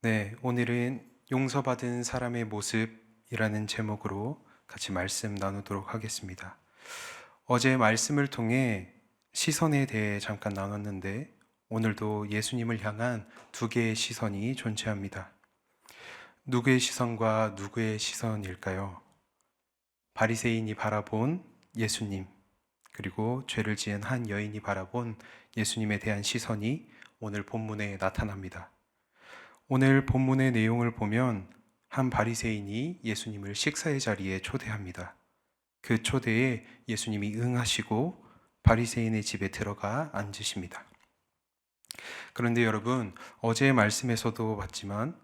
네, 오늘은 용서받은 사람의 모습이라는 제목으로 같이 말씀 나누도록 하겠습니다. 어제 말씀을 통해 시선에 대해 잠깐 나눴는데 오늘도 예수님을 향한 두 개의 시선이 존재합니다. 누구의 시선과 누구의 시선일까요? 바리새인이 바라본 예수님, 그리고 죄를 지은 한 여인이 바라본 예수님에 대한 시선이 오늘 본문에 나타납니다. 오늘 본문의 내용을 보면 한 바리새인이 예수님을 식사의 자리에 초대합니다. 그 초대에 예수님이 응하시고 바리새인의 집에 들어가 앉으십니다. 그런데 여러분, 어제의 말씀에서도 봤지만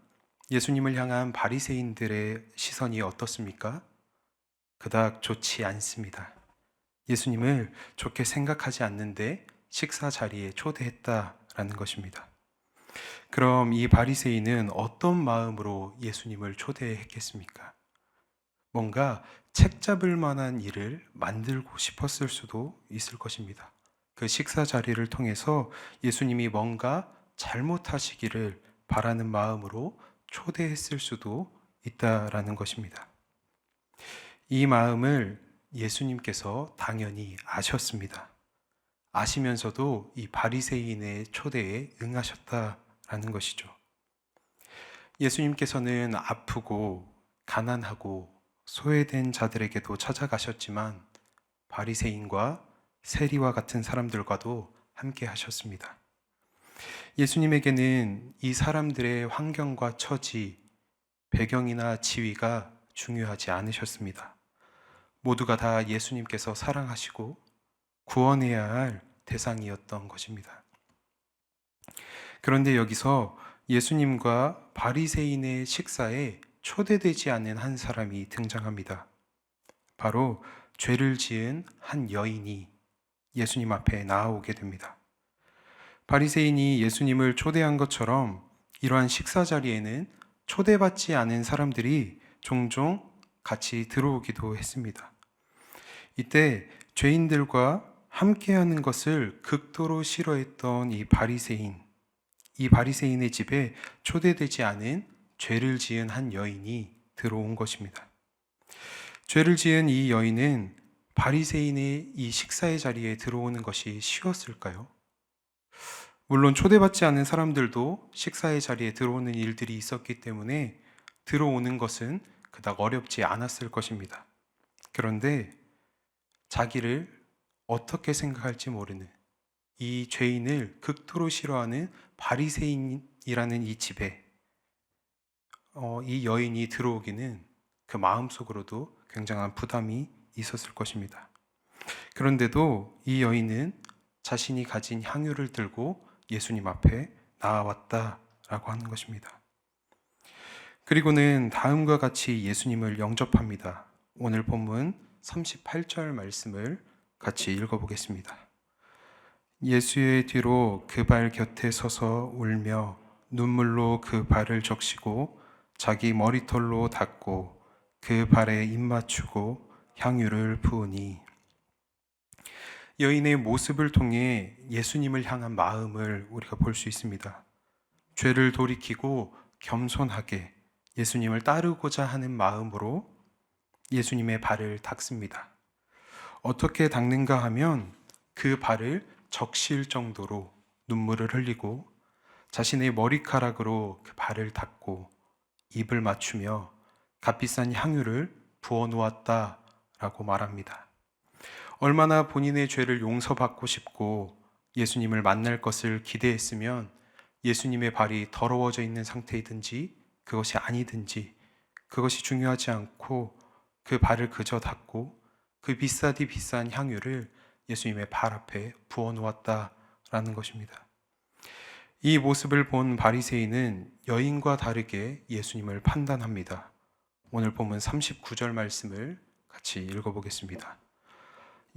예수님을 향한 바리새인들의 시선이 어떻습니까? 그닥 좋지 않습니다. 예수님을 좋게 생각하지 않는데 식사 자리에 초대했다라는 것입니다. 그럼 이 바리새인은 어떤 마음으로 예수님을 초대했겠습니까? 뭔가 책 잡을 만한 일을 만들고 싶었을 수도 있을 것입니다. 그 식사 자리를 통해서 예수님이 뭔가 잘못하시기를 바라는 마음으로 초대했을 수도 있다라는 것입니다. 이 마음을 예수님께서 당연히 아셨습니다. 아시면서도 이 바리새인의 초대에 응하셨다라는 것이죠. 예수님께서는 아프고 가난하고 소외된 자들에게도 찾아가셨지만 바리새인과 세리와 같은 사람들과도 함께 하셨습니다. 예수님에게는 이 사람들의 환경과 처지, 배경이나 지위가 중요하지 않으셨습니다. 모두가 다 예수님께서 사랑하시고 구원해야 할 대상이었던 것입니다. 그런데 여기서 예수님과 바리새인의 식사에 초대되지 않은 한 사람이 등장합니다. 바로 죄를 지은 한 여인이 예수님 앞에 나아오게 됩니다. 바리새인이 예수님을 초대한 것처럼 이러한 식사 자리에는 초대받지 않은 사람들이 종종 같이 들어오기도 했습니다. 이때 죄인들과 함께하는 것을 극도로 싫어했던 이 바리새인의 집에 초대되지 않은 죄를 지은 한 여인이 들어온 것입니다. 죄를 지은 이 여인은 바리새인의 이 식사의 자리에 들어오는 것이 쉬웠을까요? 물론 초대받지 않은 사람들도 식사의 자리에 들어오는 일들이 있었기 때문에 들어오는 것은 그닥 어렵지 않았을 것입니다. 그런데 자기를 어떻게 생각할지 모르는 이 죄인을 극도로 싫어하는 바리새인이라는 이 집에 이 여인이 들어오기는 그 마음속으로도 굉장한 부담이 있었을 것입니다. 그런데도 이 여인은 자신이 가진 향유를 들고 예수님 앞에 나아왔다라고 하는 것입니다. 그리고는 다음과 같이 예수님을 영접합니다. 오늘 본문 38절 말씀을 같이 읽어보겠습니다. 예수의 뒤로 그 발 곁에 서서 울며 눈물로 그 발을 적시고 자기 머리털로 닦고 그 발에 입 맞추고 향유를 부으니. 여인의 모습을 통해 예수님을 향한 마음을 우리가 볼 수 있습니다. 죄를 돌이키고 겸손하게 예수님을 따르고자 하는 마음으로 예수님의 발을 닦습니다. 어떻게 닦는가 하면 그 발을 적실 정도로 눈물을 흘리고 자신의 머리카락으로 그 발을 닦고 입을 맞추며 값비싼 향유를 부어 놓았다라고 말합니다. 얼마나 본인의 죄를 용서받고 싶고 예수님을 만날 것을 기대했으면 예수님의 발이 더러워져 있는 상태이든지 그것이 아니든지 그것이 중요하지 않고 그 발을 그저 닦고 그 비싸디 비싼 향유를 예수님의 발 앞에 부어 놓았다라는 것입니다. 이 모습을 본 바리새인은 여인과 다르게 예수님을 판단합니다. 오늘 본문 39절 말씀을 같이 읽어보겠습니다.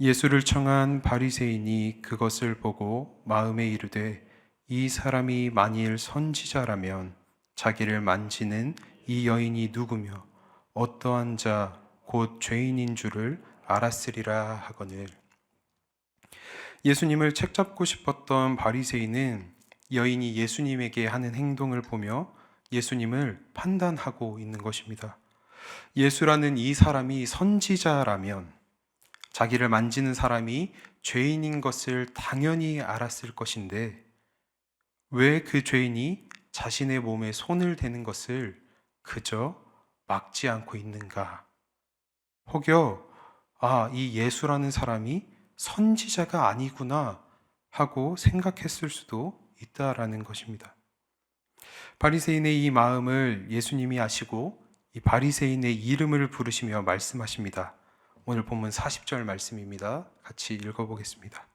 예수를 청한 바리새인이 그것을 보고 마음에 이르되 이 사람이 만일 선지자라면 자기를 만지는 이 여인이 누구며 어떠한 자 곧 죄인인 줄을 알았으리라 하거늘. 예수님을 책잡고 싶었던 바리새인은 여인이 예수님에게 하는 행동을 보며 예수님을 판단하고 있는 것입니다. 예수라는 이 사람이 선지자라면 자기를 만지는 사람이 죄인인 것을 당연히 알았을 것인데 왜 그 죄인이 자신의 몸에 손을 대는 것을 그저 막지 않고 있는가? 혹여 이 예수라는 사람이 선지자가 아니구나 하고 생각했을 수도 있다라는 것입니다. 바리새인의 이 마음을 예수님이 아시고 이 바리새인의 이름을 부르시며 말씀하십니다. 오늘 본문 40절 말씀입니다. 같이 읽어보겠습니다.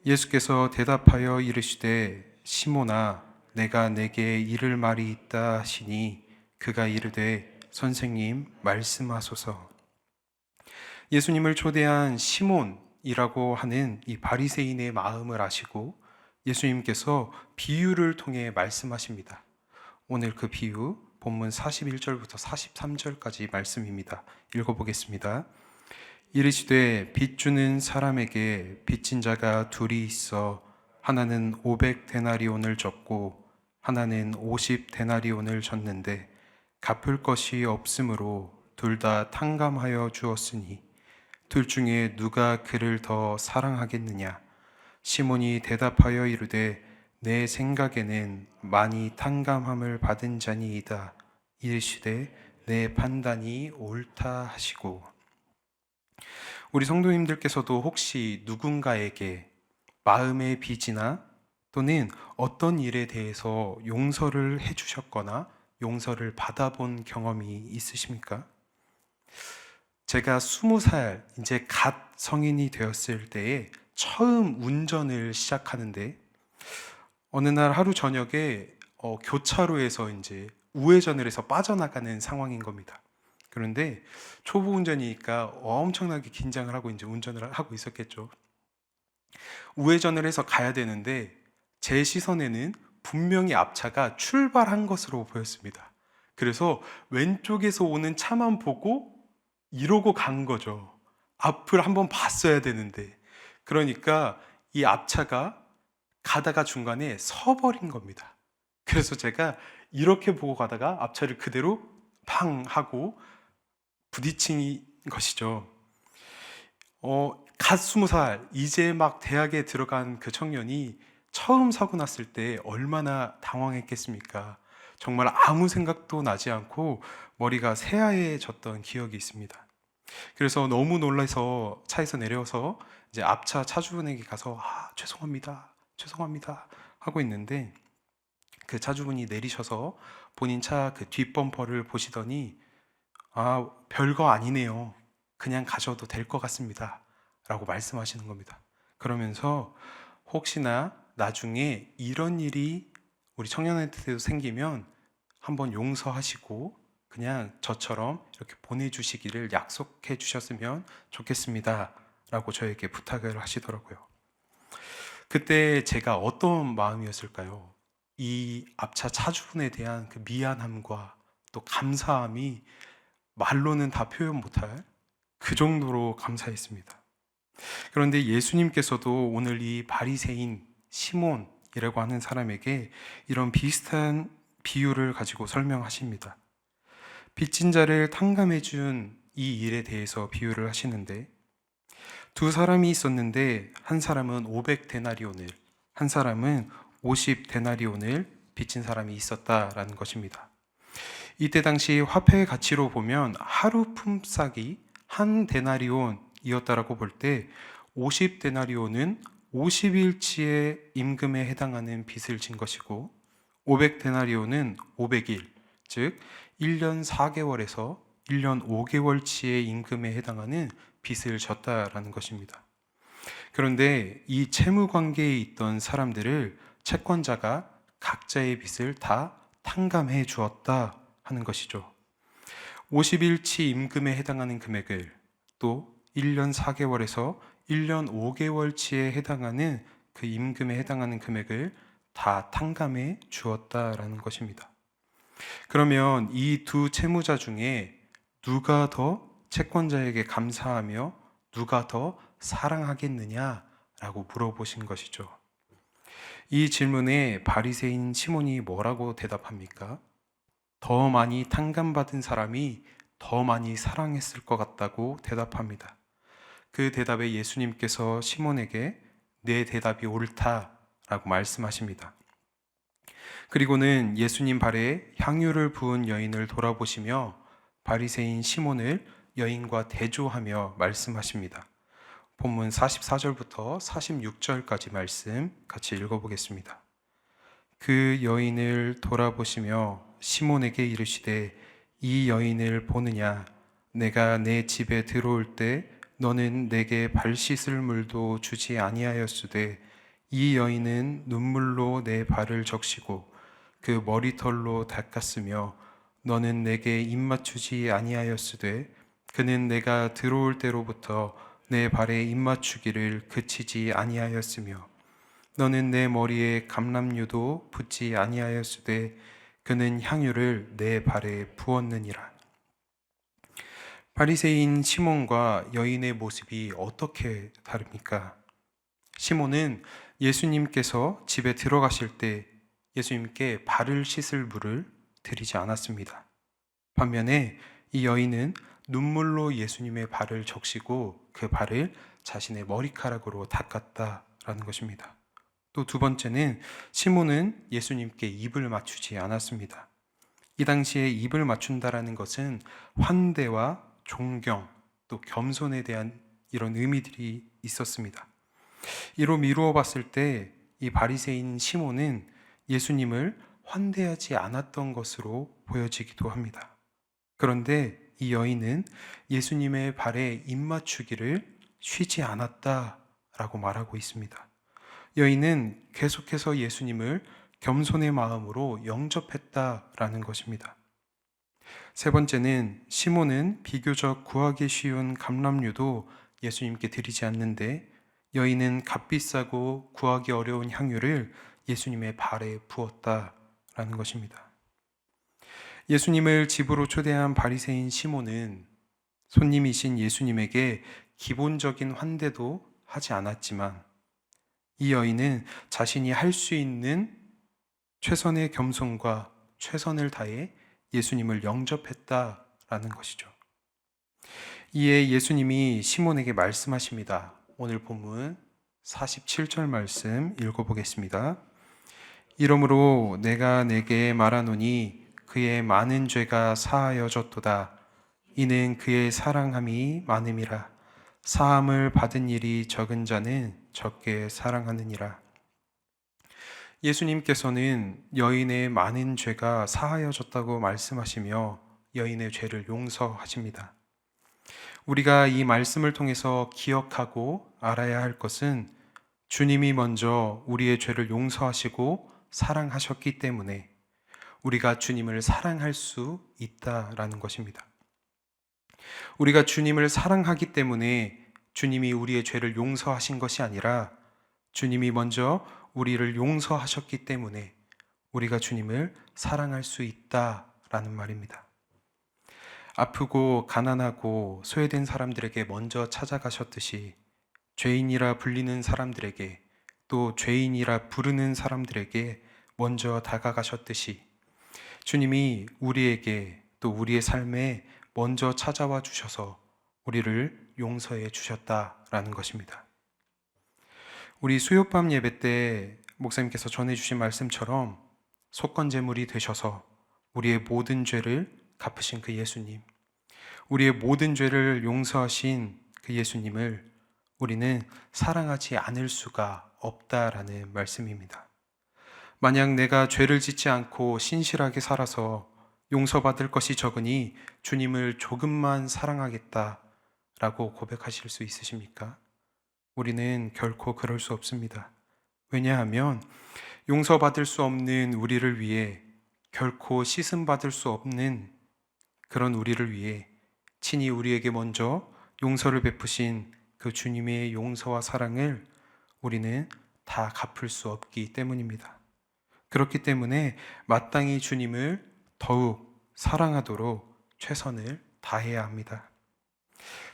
예수께서 대답하여 이르시되 시몬아 내가 내게 이를 말이 있다 하시니 그가 이르되 선생님 말씀하소서. 예수님을 초대한 시몬이라고 하는 이 바리새인의 마음을 아시고 예수님께서 비유를 통해 말씀하십니다. 오늘 그 비유 본문 41절부터 43절까지 말씀입니다. 읽어보겠습니다. 이르시되 빚 주는 사람에게 빚진 자가 둘이 있어 하나는 500데나리온을 졌고 하나는 50데나리온을 졌는데 갚을 것이 없으므로 둘 다 탕감하여 주었으니 둘 중에 누가 그를 더 사랑하겠느냐? 시몬이 대답하여 이르되 내 생각에는 많이 탕감함을 받은 자니이다. 이르시되 내 판단이 옳다 하시고. 우리 성도님들께서도 혹시 누군가에게 마음의 빚이나 또는 어떤 일에 대해서 용서를 해주셨거나 용서를 받아본 경험이 있으십니까? 제가 20살 이제 갓 성인이 되었을 때에 처음 운전을 시작하는데 어느 날 하루 저녁에 교차로에서 이제 우회전을 해서 빠져나가는 상황인 겁니다. 그런데 초보 운전이니까 엄청나게 긴장을 하고 이제 운전을 하고 있었겠죠. 우회전을 해서 가야 되는데 제 시선에는 분명히 앞차가 출발한 것으로 보였습니다. 그래서 왼쪽에서 오는 차만 보고 이러고 간 거죠. 앞을 한번 봤어야 되는데. 그러니까 이 앞차가 가다가 중간에 서버린 겁니다. 그래서 제가 이렇게 보고 가다가 앞차를 그대로 팡 하고 부딪힌 것이죠. 갓 20살, 이제 막 대학에 들어간 그 청년이 처음 사고 났을 때 얼마나 당황했겠습니까? 정말 아무 생각도 나지 않고 머리가 새하얘졌던 기억이 있습니다. 그래서 너무 놀라서 차에서 내려서 이제 앞차 차주분에게 가서 죄송합니다 하고 있는데 그 차주분이 내리셔서 본인 차 그 뒷범퍼를 보시더니 별거 아니네요. 그냥 가셔도 될 것 같습니다. 라고 말씀하시는 겁니다. 그러면서 혹시나 나중에 이런 일이 우리 청년한테도 생기면 한번 용서하시고 그냥 저처럼 이렇게 보내주시기를 약속해 주셨으면 좋겠습니다. 라고 저에게 부탁을 하시더라고요. 그때 제가 어떤 마음이었을까요? 이 앞차 차주분에 대한 그 미안함과 또 감사함이 말로는 다 표현 못할 그 정도로 감사했습니다. 그런데 예수님께서도 오늘 이 바리새인 시몬이라고 하는 사람에게 이런 비슷한 비유를 가지고 설명하십니다. 빚진 자를 탕감해 준 이 일에 대해서 비유를 하시는데 두 사람이 있었는데 한 사람은 500데나리온을 한 사람은 50데나리온을 빚진 사람이 있었다라는 것입니다. 이때 당시 화폐 가치로 보면 하루 품삯이 한 데나리온이었다라고 볼 때 50데나리온은 50일치의 임금에 해당하는 빚을 진 것이고 500데나리온은 500일, 즉 1년 4개월에서 1년 5개월치의 임금에 해당하는 빚을 졌다라는 것입니다. 그런데 이 채무 관계에 있던 사람들을 채권자가 각자의 빚을 다 탕감해 주었다 하는 것이죠. 50일치 임금에 해당하는 금액을 또 1년 4개월에서 1년 5개월치에 해당하는 그 임금에 해당하는 금액을 다 탕감해 주었다라는 것입니다. 그러면 이 두 채무자 중에 누가 더 채권자에게 감사하며 누가 더 사랑하겠느냐라고 물어보신 것이죠. 이 질문에 바리새인 시몬이 뭐라고 대답합니까? 더 많이 탕감받은 사람이 더 많이 사랑했을 것 같다고 대답합니다. 그 대답에 예수님께서 시몬에게 내 대답이 옳다라고 말씀하십니다. 그리고는 예수님 발에 향유를 부은 여인을 돌아보시며 바리새인 시몬을 여인과 대조하며 말씀하십니다. 본문 44절부터 46절까지 말씀 같이 읽어보겠습니다. 그 여인을 돌아보시며 시몬에게 이르시되 이 여인을 보느냐? 내가 내 집에 들어올 때 너는 내게 발 씻을 물도 주지 아니하였으되 이 여인은 눈물로 내 발을 적시고 그 머리털로 닦았으며 너는 내게 입 맞추지 아니하였으되 그는 내가 들어올 때로부터 내 발에 입 맞추기를 그치지 아니하였으며 너는 내 머리에 감람유도 붓지 아니하였으되 그는 향유를 내 발에 부었느니라. 바리새인 시몬과 여인의 모습이 어떻게 다릅니까? 시몬은 예수님께서 집에 들어가실 때 예수님께 발을 씻을 물을 드리지 않았습니다. 반면에 이 여인은 눈물로 예수님의 발을 적시고 그 발을 자신의 머리카락으로 닦았다라는 것입니다. 또 두 번째는 시몬은 예수님께 입을 맞추지 않았습니다. 이 당시에 입을 맞춘다라는 것은 환대와 존경 또 겸손에 대한 이런 의미들이 있었습니다. 이로 미루어 봤을 때 이 바리새인 시몬은 예수님을 환대하지 않았던 것으로 보여지기도 합니다. 그런데 이 여인은 예수님의 발에 입 맞추기를 쉬지 않았다라고 말하고 있습니다. 여인은 계속해서 예수님을 겸손의 마음으로 영접했다라는 것입니다. 세 번째는 시몬은 비교적 구하기 쉬운 감람유도 예수님께 드리지 않는데 여인은 값비싸고 구하기 어려운 향유를 예수님의 발에 부었다라는 것입니다. 예수님을 집으로 초대한 바리새인 시몬은 손님이신 예수님에게 기본적인 환대도 하지 않았지만 이 여인은 자신이 할 수 있는 최선의 겸손과 최선을 다해 예수님을 영접했다라는 것이죠. 이에 예수님이 시몬에게 말씀하십니다. 오늘 본문 47절 말씀 읽어보겠습니다. 이러므로 내가 내게 말하노니 그의 많은 죄가 사하여졌도다. 이는 그의 사랑함이 많음이라. 사함을 받은 일이 적은 자는 적게 사랑하느니라. 예수님께서는 여인의 많은 죄가 사하여졌다고 말씀하시며 여인의 죄를 용서하십니다. 우리가 이 말씀을 통해서 기억하고 알아야 할 것은 주님이 먼저 우리의 죄를 용서하시고 사랑하셨기 때문에 우리가 주님을 사랑할 수 있다라는 것입니다. 우리가 주님을 사랑하기 때문에 주님이 우리의 죄를 용서하신 것이 아니라 주님이 먼저 우리를 용서하셨기 때문에 우리가 주님을 사랑할 수 있다라는 말입니다. 아프고 가난하고 소외된 사람들에게 먼저 찾아가셨듯이 죄인이라 불리는 사람들에게 또 죄인이라 부르는 사람들에게 먼저 다가가셨듯이 주님이 우리에게 또 우리의 삶에 먼저 찾아와 주셔서 우리를 용서해 주셨다라는 것입니다. 우리 수요밤 예배 때 목사님께서 전해주신 말씀처럼 속건제물이 되셔서 우리의 모든 죄를 갚으신 그 예수님, 우리의 모든 죄를 용서하신 그 예수님을 우리는 사랑하지 않을 수가 없다라는 말씀입니다. 만약 내가 죄를 짓지 않고 신실하게 살아서 용서받을 것이 적으니 주님을 조금만 사랑하겠다라고 고백하실 수 있으십니까? 우리는 결코 그럴 수 없습니다. 왜냐하면 용서받을 수 없는 우리를 위해 결코 씻음받을 수 없는 그런 우리를 위해 친히 우리에게 먼저 용서를 베푸신 그 주님의 용서와 사랑을 우리는 다 갚을 수 없기 때문입니다. 그렇기 때문에 마땅히 주님을 더욱 사랑하도록 최선을 다해야 합니다.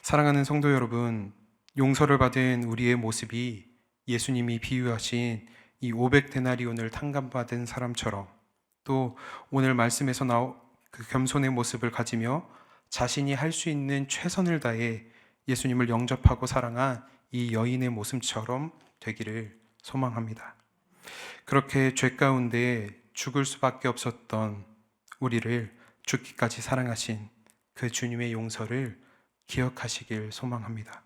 사랑하는 성도 여러분, 용서를 받은 우리의 모습이 예수님이 비유하신 이 500데나리온을 탕감받은 사람처럼 또 오늘 말씀에서 그 겸손의 모습을 가지며 자신이 할 수 있는 최선을 다해 예수님을 영접하고 사랑한 이 여인의 모습처럼 되기를 소망합니다. 그렇게 죄 가운데 죽을 수밖에 없었던 우리를 죽기까지 사랑하신 그 주님의 용서를 기억하시길 소망합니다.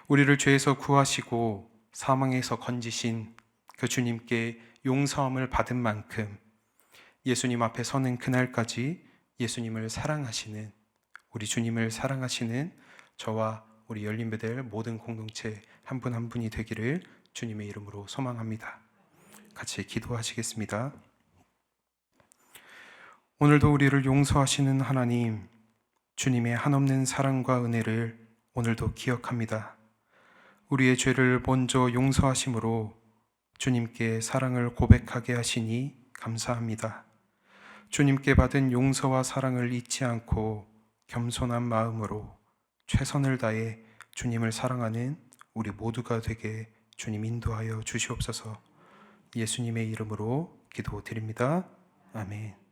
우리를 죄에서 구하시고 사망에서 건지신 그 주님께 용서함을 받은 만큼 예수님 앞에 서는 그날까지 예수님을 사랑하시는, 우리 주님을 사랑하시는 저와 우리 열린베델 모든 공동체 한 분 한 분이 되기를 주님의 이름으로 소망합니다. 같이 기도하시겠습니다. 오늘도 우리를 용서하시는 하나님, 주님의 한없는 사랑과 은혜를 오늘도 기억합니다. 우리의 죄를 먼저 용서하심으로 주님께 사랑을 고백하게 하시니 감사합니다. 주님께 받은 용서와 사랑을 잊지 않고 겸손한 마음으로 최선을 다해 주님을 사랑하는 우리 모두가 되게 주님 인도하여 주시옵소서. 예수님의 이름으로 기도드립니다. 아멘.